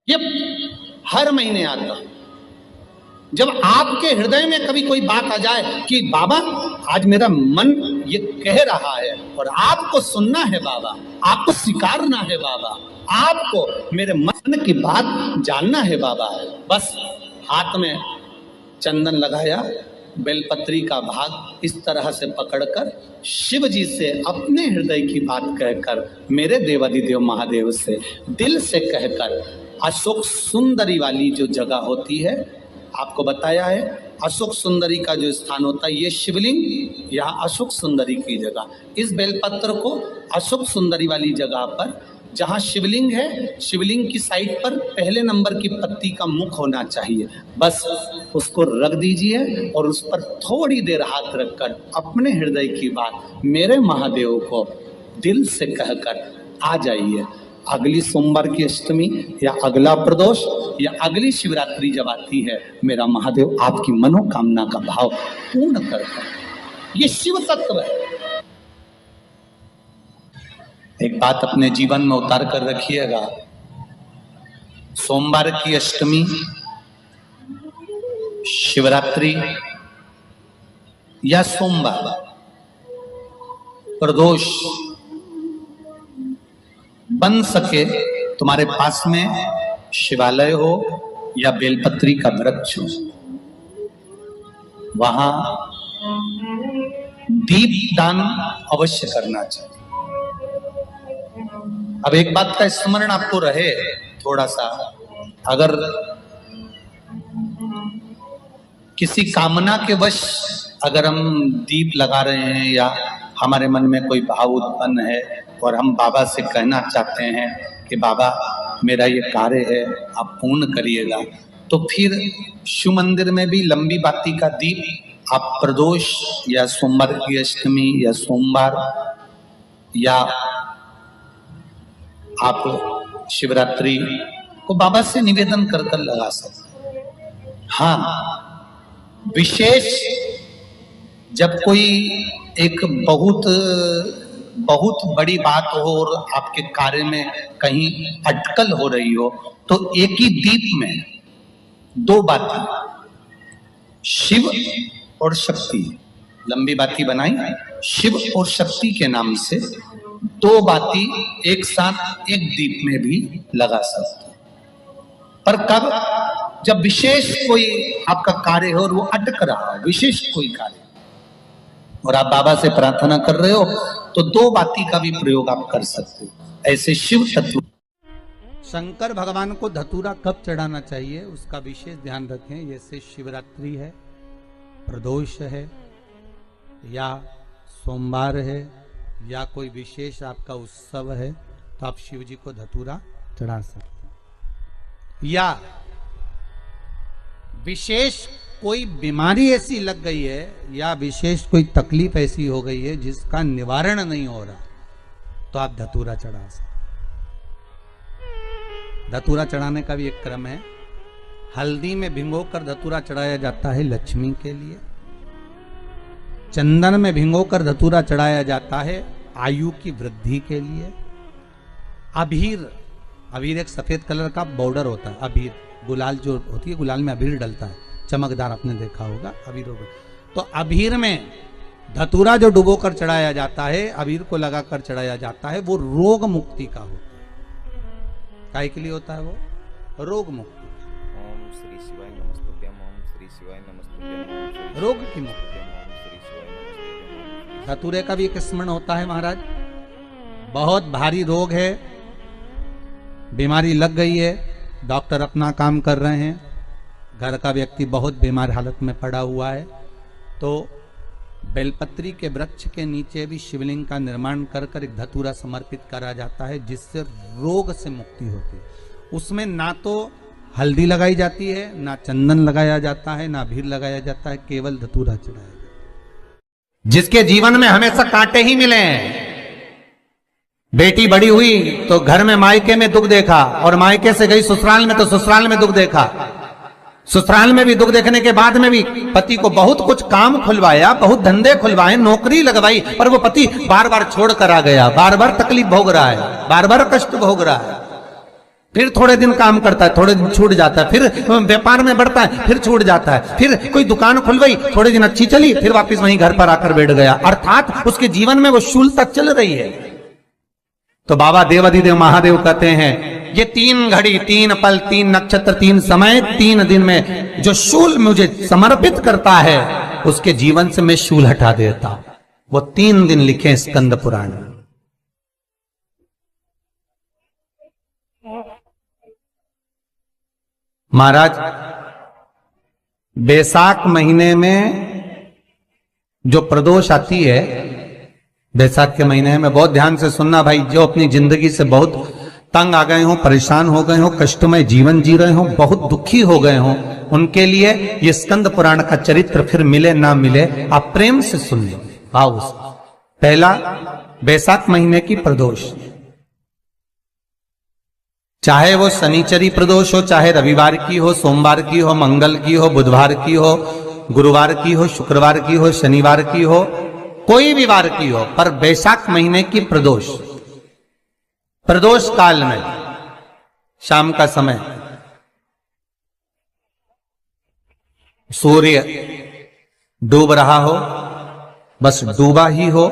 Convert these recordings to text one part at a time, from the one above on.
ये हर महीने आता है। जब आपके हृदय में कभी कोई बात आ जाए कि बाबा आज मेरा मन ये कह रहा है और आपको सुनना है बाबा, आपको स्वीकारना है बाबा, आपको मेरे मन की बात जानना है बाबा, बस हाथ में चंदन लगाया, बेलपत्री का भाग इस तरह से पकड़कर शिव जी से अपने हृदय की बात कहकर, मेरे देवाधिदेव महादेव से दिल से कहकर, अशोक सुंदरी वाली जो जगह होती है, आपको बताया है अशोक सुंदरी का जो स्थान होता है, ये शिवलिंग या अशोक सुंदरी की जगह, इस बेलपत्र को अशोक सुंदरी वाली जगह पर जहाँ शिवलिंग है, शिवलिंग की साइड पर पहले नंबर की पत्ती का मुख होना चाहिए, बस उसको रख दीजिए और उस पर थोड़ी देर हाथ रखकर अपने हृदय की बात मेरे महादेव को दिल से कहकर आ जाइए। अगली सोमवार की अष्टमी या अगला प्रदोष या अगली शिवरात्रि जब आती है, मेरा महादेव आपकी मनोकामना का भाव पूर्ण करता है। ये शिव तत्व है। एक बात अपने जीवन में उतार कर रखिएगा, सोमवार की अष्टमी, शिवरात्रि या सोमवार, प्रदोष, बन सके तुम्हारे पास में शिवालय हो या बेलपत्री का वृक्ष हो, वहां दीप दान अवश्य करना चाहिए। अब एक बात का स्मरण आपको रहे थोड़ा सा, अगर किसी कामना के वश अगर हम दीप लगा रहे हैं या हमारे मन में कोई भाव उत्पन्न है और हम बाबा से कहना चाहते हैं कि बाबा मेरा ये कार्य है आप पूर्ण करिएगा, तो फिर शिव मंदिर में भी लंबी बाती का दीप आप प्रदोष या सोमवार की अष्टमी या सोमवार या आप शिवरात्रि को बाबा से निवेदन कर कर लगा सकते। हाँ, विशेष जब कोई एक बहुत बड़ी बात हो और आपके कार्य में कहीं अटकल हो रही हो, तो एक ही दीप में दो बाती, शिव और शक्ति, लंबी बाती बनाई, शिव और शक्ति के नाम से दो बाती एक साथ एक दीप में भी लगा सकते। पर कब? जब विशेष कोई आपका कार्य हो और वो अटक रहा हो, विशेष कोई कार्य, और आप बाबा से प्रार्थना कर रहे हो, तो दो बाती का भी प्रयोग आप कर सकते हो। ऐसे शिव तत्व। शंकर भगवान को धतूरा कब चढ़ाना चाहिए उसका विशेष ध्यान रखें। जैसे शिवरात्रि है, प्रदोष है, या सोमवार है, या कोई विशेष आपका उत्सव है, तो आप शिव जी को धतूरा चढ़ा सकते हैं। या विशेष कोई बीमारी ऐसी लग गई है या विशेष कोई तकलीफ ऐसी हो गई है जिसका निवारण नहीं हो रहा, तो आप धतूरा चढ़ा सकते। धतूरा चढ़ाने का भी एक क्रम है। हल्दी में भिगोकर धतूरा चढ़ाया जाता है लक्ष्मी के लिए। चंदन में भिगोकर धतूरा चढ़ाया जाता है आयु की वृद्धि के लिए। अबीर एक सफेद कलर का बॉर्डर होता है। अबीर गुलाल जो होती है, गुलाल में अबीर डलता है, चमकदार, आपने देखा होगा अबीर। तो अबीर में धतूरा जो डुबो कर चढ़ाया जाता है, अबीर को लगाकर चढ़ाया जाता है, वो रोग मुक्ति का होता है। काय के लिए होता है वो? रोग मुक्ति। ओम श्री शिवाय नमस्तुभ्यम, ओम श्री शिवाय नमस्तुभ्यम, रोग की मुक्ति। धतूरे का भी एक स्मरण होता है महाराज। बहुत भारी रोग है, बीमारी लग गई है, डॉक्टर अपना काम कर रहे हैं, घर का व्यक्ति बहुत बीमार हालत में पड़ा हुआ है, तो बेलपत्री के वृक्ष के नीचे भी शिवलिंग का निर्माण कर कर एक धतूरा समर्पित करा जाता है, जिससे रोग से मुक्ति होती है। उसमें ना तो हल्दी लगाई जाती है, ना चंदन लगाया जाता है, ना अबीर लगाया जाता है, केवल धतूरा चढ़ाया जाता है। जिसके जीवन में हमेशा कांटे ही मिले हैं, बेटी बड़ी हुई तो घर में मायके में दुख देखा, और मायके से गई ससुराल में तो ससुराल में दुख देखा, ससुराल में भी दुख देखने के बाद में भी पति को बहुत कुछ काम खुलवाया, बहुत धंधे खुलवाए, नौकरी लगवाई, पर वो पति बार बार छोड़ कर आ गया, बार बार तकलीफ भोग रहा है, बार बार कष्ट भोग रहा है। फिर थोड़े दिन काम करता है, थोड़े दिन छूट जाता है, फिर व्यापार में बढ़ता है, फिर छूट जाता है, फिर कोई दुकान खुल गई, थोड़े दिन अच्छी चली, फिर वापस वहीं घर पर आकर बैठ गया। अर्थात उसके जीवन में वो शूलता चल रही है। तो बाबा देवाधिदेव महादेव कहते हैं ये 3 घड़ी 3 पल 3 नक्षत्र 3 समय 3 दिन में जो शूल मुझे समर्पित करता है उसके जीवन से मैं शूल हटा देता हूं। वो 3 दिन लिखे स्कंद पुराण में। महाराज बैसाख महीने में जो प्रदोष आती है, बैसाख के महीने में बहुत ध्यान से सुनना भाई, जो अपनी जिंदगी से बहुत तंग आ गए हो, परेशान हो गए हो, कष्टमय जीवन जी रहे हो, बहुत दुखी हो गए हो, उनके लिए ये स्कंद पुराण का चरित्र फिर मिले ना मिले आप प्रेम से सुन लो। भाव पहला बैसाख महीने की प्रदोष, चाहे वो शनिचरी प्रदोष हो, चाहे रविवार की हो, सोमवार की हो, मंगल की हो, बुधवार की हो, गुरुवार की हो, शुक्रवार की हो, शनिवार की हो, कोई भी वार की हो, पर बैसाख महीने की प्रदोष, प्रदोष काल में शाम का समय सूर्य डूब रहा हो, बस डूबा ही हो,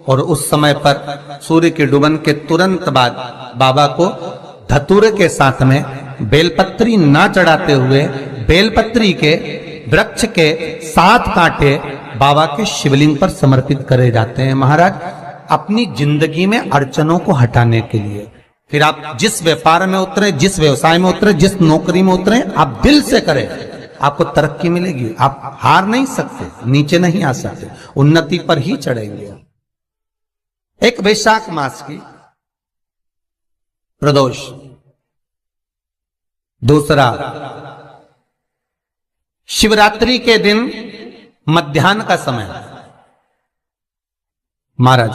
और उस समय पर सूर्य के डूबन के तुरंत बाद बाबा को धतूरे के साथ में बेलपत्री ना चढ़ाते हुए बेलपत्री के वृक्ष के 7 कांटे बाबा के शिवलिंग पर समर्पित करे जाते हैं महाराज, अपनी जिंदगी में अड़चनों को हटाने के लिए। फिर आप जिस व्यापार में उतरे, जिस व्यवसाय में उतरे, जिस नौकरी में उतरे, आप दिल से करें, आपको तरक्की मिलेगी। आप हार नहीं सकते, नीचे नहीं आ सकते, उन्नति पर ही चढ़ेंगे। एक वैशाख मास की प्रदोष, दूसरा शिवरात्रि के दिन मध्याह्न का समय। महाराज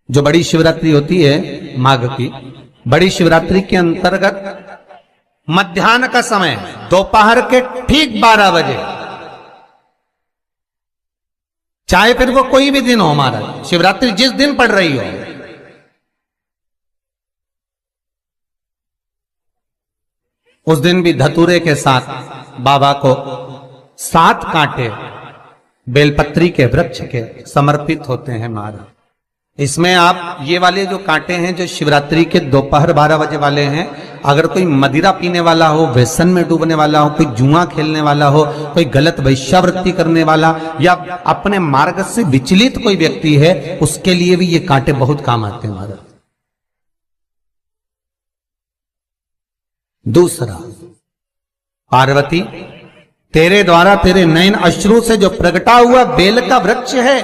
जो बड़ी शिवरात्रि होती है माघ की, बड़ी शिवरात्रि के अंतर्गत मध्याह्न का समय, दोपहर के ठीक 12 बजे, चाहे फिर वो कोई भी दिन हो महाराज, शिवरात्रि जिस दिन पड़ रही हो, उस दिन भी धतूरे के साथ बाबा को 7 कांटे बेलपत्री के वृक्ष के समर्पित होते हैं महाराज। इसमें आप ये वाले जो कांटे हैं जो शिवरात्रि के दोपहर 12 बजे वाले हैं, अगर कोई मदिरा पीने वाला हो, व्यसन में डूबने वाला हो, कोई जुआ खेलने वाला हो, कोई गलत वैश्यावृत्ति करने वाला, या अपने मार्ग से विचलित कोई व्यक्ति है, उसके लिए भी ये कांटे बहुत काम आते हैं महाराज। दूसरा, पार्वती तेरे द्वारा तेरे नयन अश्रु से जो प्रगटा हुआ बेल का वृक्ष है,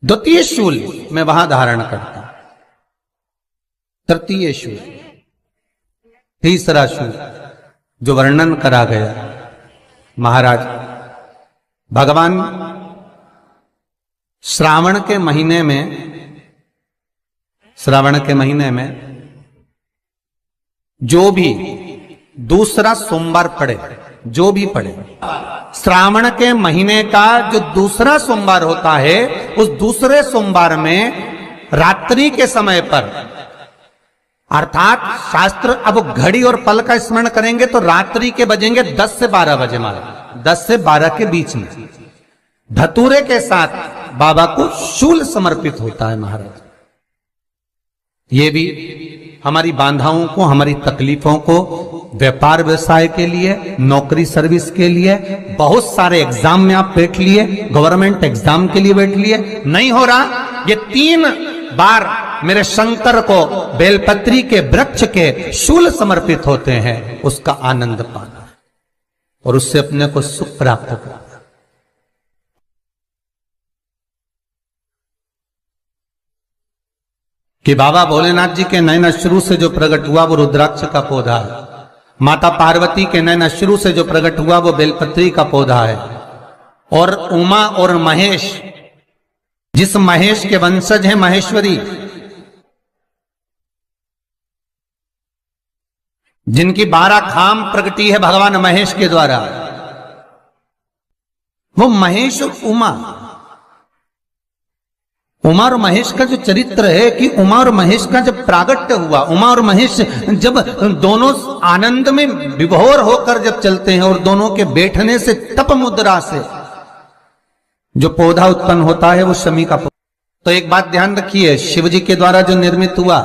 द्वितीय शूल मैं वहां धारण करता, तृतीय शूल, तीसरा शूल जो वर्णन करा गया महाराज, भगवान श्रावण के महीने में जो भी दूसरा सोमवार पड़े, जो भी पड़े, श्रावण के महीने का जो दूसरा सोमवार होता है, उस दूसरे सोमवार में रात्रि के समय पर, अर्थात शास्त्र अब घड़ी और पल का स्मरण करेंगे तो रात्रि के बजेंगे 10 से 12 बजे महाराज, 10 से 12 के बीच में धतूरे के साथ बाबा को शूल समर्पित होता है महाराज। ये भी हमारी बाधाओं को, हमारी तकलीफों को, व्यापार व्यवसाय के लिए, नौकरी सर्विस के लिए, बहुत सारे एग्जाम में आप बैठ लिए, गवर्नमेंट एग्जाम के लिए बैठ लिए, नहीं हो रहा, ये 3 बार मेरे शंकर को बेलपत्री के वृक्ष के शूल समर्पित होते हैं, उसका आनंद पाना और उससे अपने को सुख प्राप्त करना। कि बाबा भोलेनाथ जी के नयन अश्रु से जो प्रकट हुआ वो रुद्राक्ष का पौधा है, माता पार्वती के नयन अश्रु से जो प्रकट हुआ वो बेलपत्री का पौधा है, और उमा और महेश, जिस महेश के वंशज है महेश्वरी, जिनकी 12 खाम प्रगटी है भगवान महेश के द्वारा, वो महेश और उमा, उमा और महेश का जो चरित्र है कि उमा और महेश का जब प्रागट्य हुआ, उमा और महेश जब दोनों आनंद में विभोर होकर जब चलते हैं और दोनों के बैठने से तप मुद्रा से जो पौधा उत्पन्न होता है वो शमी का पौधा। तो एक बात ध्यान रखिए, शिव जी के द्वारा जो निर्मित हुआ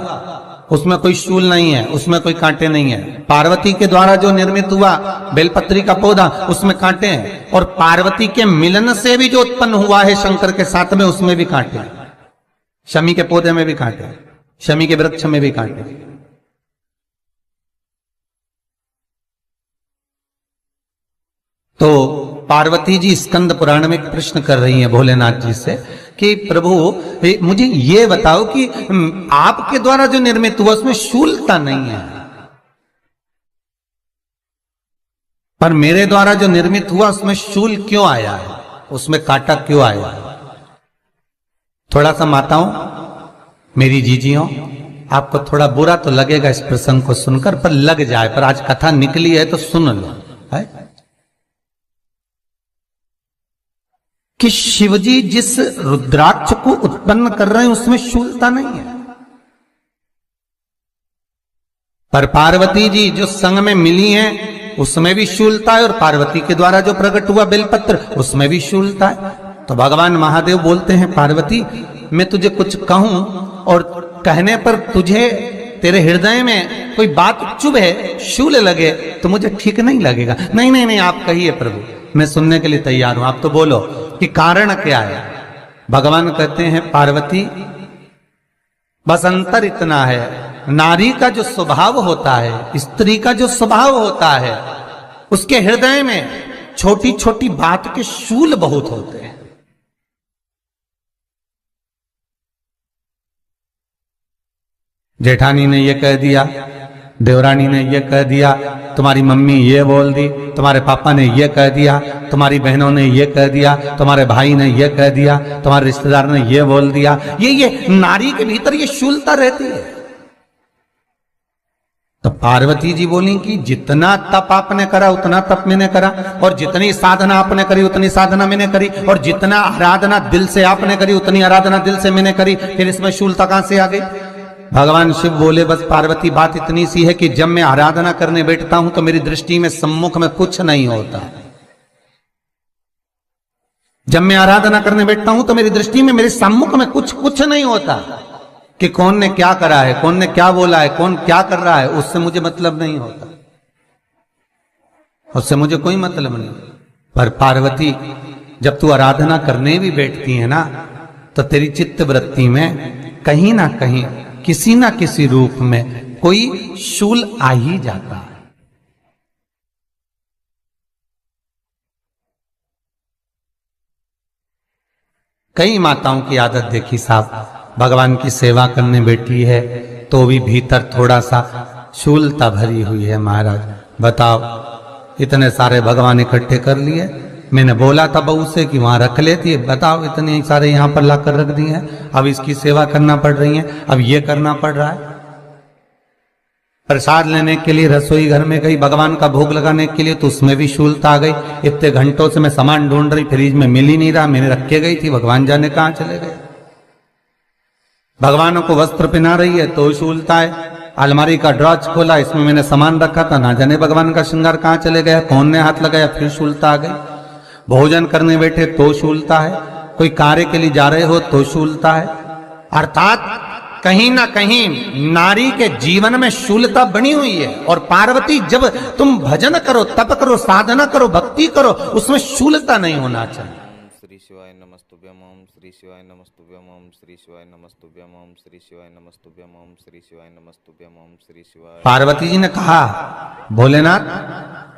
उसमें कोई शूल नहीं है, उसमें कोई कांटे नहीं है। पार्वती के द्वारा जो निर्मित हुआ बेलपत्री का पौधा, उसमें कांटे हैं। और पार्वती के मिलन से भी जो उत्पन्न हुआ है शंकर के साथ में, उसमें भी कांटे हैं। शमी के पौधे में भी कांटे, शमी के वृक्ष में भी कांटे। तो पार्वती जी स्कंद पुराण में एक प्रश्न कर रही हैं भोलेनाथ जी से कि प्रभु मुझे ये बताओ कि आपके द्वारा जो निर्मित हुआ उसमें शूलता नहीं है, पर मेरे द्वारा जो निर्मित हुआ उसमें शूल क्यों आया है, उसमें कांटा क्यों आया है? थोड़ा सा माताओं, मेरी जीजियों, आपको थोड़ा बुरा तो लगेगा इस प्रसंग को सुनकर, पर लग जाए, पर आज कथा निकली है तो सुन लो है कि शिवजी जिस रुद्राक्ष को उत्पन्न कर रहे हैं उसमें शूलता नहीं है, पर पार्वती जी जो संग में मिली हैं उसमें भी शूलता है, और पार्वती के द्वारा जो प्रकट हुआ बेलपत्र उसमें भी शूलता है। तो भगवान महादेव बोलते हैं, पार्वती मैं तुझे कुछ कहूं और कहने पर तुझे तेरे हृदय में कोई बात चुभे, शूल लगे तो मुझे ठीक नहीं लगेगा। नहीं नहीं नहीं, आप कहिए प्रभु, मैं सुनने के लिए तैयार हूं, आप तो बोलो कि कारण क्या है। भगवान कहते हैं, पार्वती बस अंतर इतना है, नारी का जो स्वभाव होता है, स्त्री का जो स्वभाव होता है, उसके हृदय में छोटी छोटी बात के शूल बहुत होते हैं। जेठानी ने ये कह दिया, देवरानी ने ये कह दिया, तुम्हारी मम्मी ये बोल दी, तुम्हारे पापा ने ये कह दिया, तुम्हारी बहनों ने ये कह दिया, तुम्हारे भाई ने ये कह दिया, तुम्हारे रिश्तेदार ने ये बोल दिया। ये नारी के भीतर ये शूलता रहती है। तो पार्वती जी बोली कि जितना तप आपने करा उतना तप मैंने करा, और जितनी साधना आपने करी उतनी साधना मैंने करी, और जितना आराधना दिल से आपने करी उतनी आराधना दिल से मैंने करी, फिर इसमें शूलता कहां से आ गई? भगवान शिव बोले, बस पार्वती बात इतनी सी है कि जब मैं आराधना करने बैठता हूं तो मेरी दृष्टि में सम्मुख में कुछ नहीं होता। जब मैं आराधना करने बैठता हूं तो मेरी दृष्टि में, मेरे सम्मुख में कुछ नहीं होता कि कौन ने क्या करा है, कौन ने क्या बोला है, कौन क्या कर रहा है, उससे मुझे मतलब नहीं होता, उससे मुझे कोई मतलब नहीं। पर पार्वती जब तू आराधना करने भी बैठती है ना, तो तेरी चित्त वृत्ति में कहीं ना कहीं किसी ना किसी रूप में कोई शूल आ ही जाता है। कई माताओं की आदत देखी साहब, भगवान की सेवा करने बैठी है तो भी भीतर थोड़ा सा शूलता भरी हुई है। महाराज बताओ, इतने सारे भगवान इकट्ठे कर लिए, मैंने बोला था बहू से कि वहां रख लेती है, बताओ इतने सारे यहां पर लाकर रख दिए हैं, अब इसकी सेवा करना पड़ रही है, अब ये करना पड़ रहा है। प्रसाद लेने के लिए रसोई घर में गई, भगवान का भोग लगाने के लिए, तो उसमें भी शूलता आ गई। इतने घंटों से मैं सामान ढूंढ रही, फ्रिज में मिल ही नहीं रहा, मैंने रख के गई थी, भगवान जाने कहां चले गए। भगवानों को वस्त्र पहना रही है तो शूलता है। अलमारी का ड्रॉज खोला, इसमें मैंने सामान रखा था, ना जाने भगवान का श्रृंगार कहां चले गया, कौन ने हाथ लगाया, फिर शूलता आ गई। भोजन करने बैठे तो शूलता है, कोई कार्य के लिए जा रहे हो तो शूलता है। अर्थात कहीं ना कहीं नारी के जीवन में शूलता बनी हुई है। और पार्वती जब तुम भजन करो, तप करो, साधना करो, भक्ति करो, उसमें शूलता नहीं होना चाहिए। श्री शिवाय नमस्तुभ्यम, ओम श्री शिवाय नमस्तुभ्यम, ओम श्री शिवाय नमस्तुभ्यम, ओम श्री शिवाय नमस्तुभ्यम, ओम श्री शिवाय नमस्तुभ्यम, ओम श्री शिवाय। पार्वती जी ने कहा, भोलेनाथ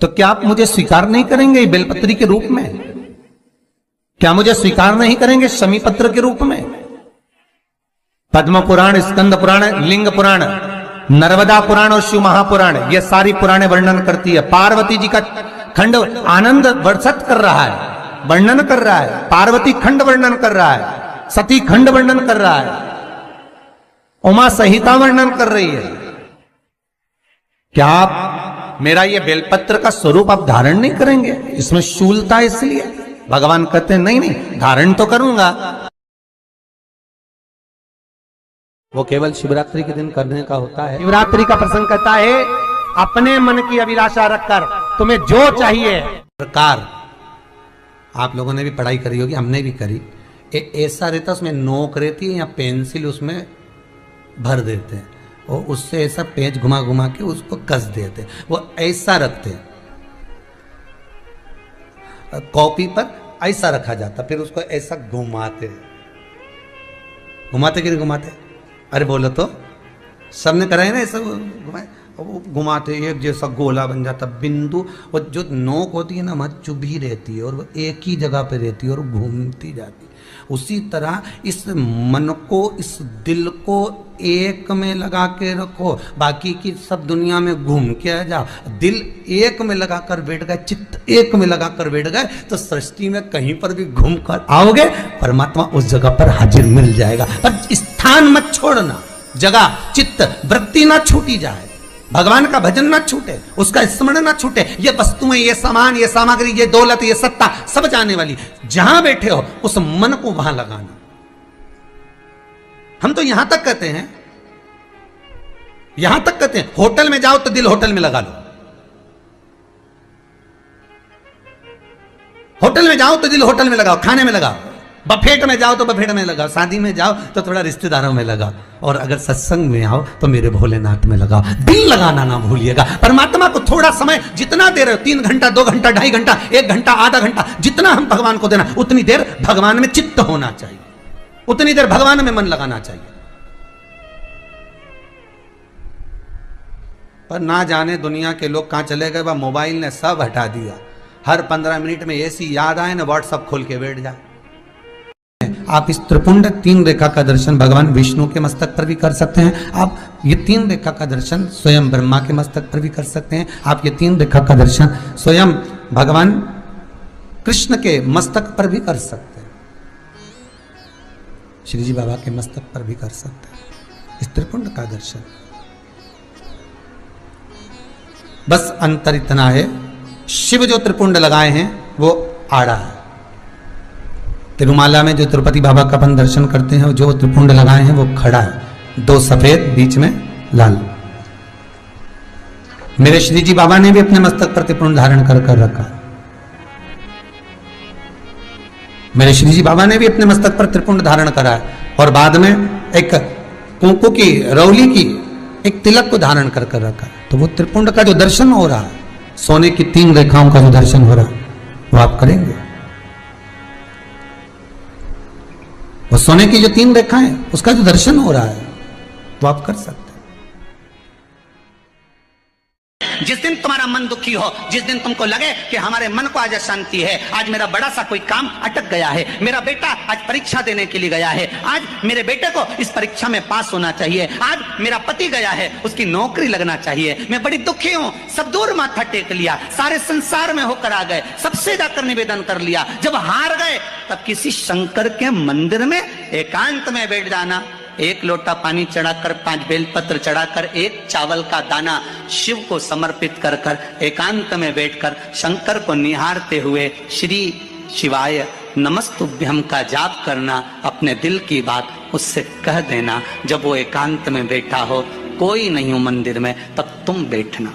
तो क्या आप मुझे स्वीकार नहीं करेंगे बेलपत्री के रूप में? क्या मुझे स्वीकार नहीं करेंगे शमी पत्र के रूप में? पद्म पुराण, स्कंद पुराण, लिंग पुराण, नर्मदा पुराण और शिव महापुराण, ये सारी पुराणे वर्णन करती है। पार्वती जी का खंड आनंद वर्षित कर रहा है, वर्णन कर रहा है। पार्वती खंड वर्णन कर रहा है, सती खंड वर्णन कर रहा है, उमा संहिता वर्णन कर रही है। क्या आप मेरा ये बेलपत्र का स्वरूप आप धारण नहीं करेंगे? इसमें शूलता इसलिए भगवान कहते हैं नहीं नहीं, धारण तो करूंगा, वो केवल शिवरात्रि के दिन करने का होता है। शिवरात्रि का प्रसंग कहता है अपने मन की अभिलाषा रखकर तुम्हें जो चाहिए। प्रकार आप लोगों ने भी पढ़ाई करी होगी, हमने भी करी। ऐसा रहता उसमें नोक रहती है या पेंसिल उसमें भर देते हैं और उससे ऐसा पेज घुमा घुमा के उसको कस देते हैं। वो ऐसा रखते हैं, कॉपी पर ऐसा रखा जाता, फिर उसको ऐसा घुमाते घुमाते कि नहीं घुमाते? अरे बोलो तो, सबने कराए ना ऐसा घुमाए, वो घुमाते एक जैसा गोला बन जाता बिंदु। और जो नोक होती है ना वहाँ चुभी रहती है और वो एक ही जगह पे रहती है और घूमती जाती है। उसी तरह इस मन को, इस दिल को एक में लगा के रखो, बाकी की सब दुनिया में घूम के आ जाओ। दिल एक में लगा कर बैठ गए, चित्त एक में लगा कर बैठ गए तो सृष्टि में कहीं पर भी घूम कर आओगे, परमात्मा उस जगह पर हाजिर मिल जाएगा। पर स्थान मत छोड़ना, जगह चित्त वृत्ति ना छूटी जाए, भगवान का भजन ना छूटे, उसका स्मरण ना छूटे। ये वस्तुएं, ये सामान, ये सामग्री, ये दौलत, ये सत्ता सब जाने वाली। जहां बैठे हो उस मन को वहां लगाना। हम तो यहां तक कहते हैं, यहां तक कहते हैं होटल में जाओ तो दिल होटल में लगा लो, होटल में जाओ तो दिल होटल में लगाओ, खाने में लगाओ, बफेट में जाओ तो बफेट में लगाओ, शादी में जाओ तो थोड़ा रिश्तेदारों में लगाओ, और अगर सत्संग में आओ तो मेरे भोलेनाथ में लगाओ। दिल लगाना ना भूलिएगा। परमात्मा को थोड़ा समय जितना दे रहे हो, 3 घंटा, 2 घंटा, 2.5 घंटा, 1 घंटा, आधा घंटा, जितना हम भगवान को देना, उतनी देर भगवान में चित्त होना चाहिए, उतनी देर भगवान में मन लगाना चाहिए। पर ना जाने दुनिया के लोग कहां चले गए, वह मोबाइल ने सब हटा दिया। हर 15 मिनट में ऐसी याद आए ना व्हाट्सअप खोल के बैठ जाए। आप इस त्रिपुंड 3 रेखा का दर्शन भगवान विष्णु के मस्तक पर भी कर सकते हैं। आप ये 3 रेखा का दर्शन स्वयं ब्रह्मा के मस्तक पर भी कर सकते हैं। आप ये 3 रेखा का दर्शन स्वयं भगवान कृष्ण के मस्तक पर भी कर सकते हैं, श्री जी बाबा के मस्तक पर भी कर सकते हैं इस त्रिपुंड का दर्शन। बस अंतर इतना है, शिव जो त्रिपुंड लगाए हैं वो आड़ा है। तिरुमाला में जो तिरुपति बाबा का अपन दर्शन करते हैं, जो त्रिपुंड लगाए हैं वो खड़ा है, 2 सफेद बीच में लाल। मेरे श्री जी बाबा ने भी अपने मस्तक पर त्रिपुंड धारण कर कर रखा। मेरे श्री जी बाबा ने भी अपने मस्तक पर त्रिपुंड धारण करा है, और बाद में एक कुंकू की रौली की एक तिलक को धारण कर कर रखा है। तो वो त्रिपुंड का जो दर्शन हो रहा है, सोने की 3 रेखाओं का जो दर्शन हो रहा है, वो आप करेंगे। वो सोने की जो 3 रेखाएं, उसका जो दर्शन हो रहा है, वो आप कर सकते हैं। जिस दिन तुम्हारा मन दुखी हो, जिस दिन तुमको लगे कि हमारे मन को आज अशांति है, आज मेरा बड़ा सा कोई काम अटक गया है, मेरा बेटा आज परीक्षा देने के लिए गया है, आज मेरे बेटे को इस परीक्षा में पास होना चाहिए, आज मेरा पति गया है, उसकी नौकरी लगना चाहिए, मैं बड़ी दुखी हूं, सब दूर माथा टेक लिया, सारे संसार में होकर आ गए, सबसे जाकर निवेदन कर लिया, जब हार गए तब किसी शंकर के मंदिर में एकांत में बैठ जाना, 1 लोटा पानी चढ़ाकर, 5 बेलपत्र चढ़ाकर, 1 चावल का दाना शिव को समर्पित कर कर एकांत में बैठकर शंकर को निहारते हुए श्री शिवाय नमस्तुभ्यम का जाप करना, अपने दिल की बात उससे कह देना। जब वो एकांत में बैठा हो, कोई नहीं हो मंदिर में, तब तुम बैठना।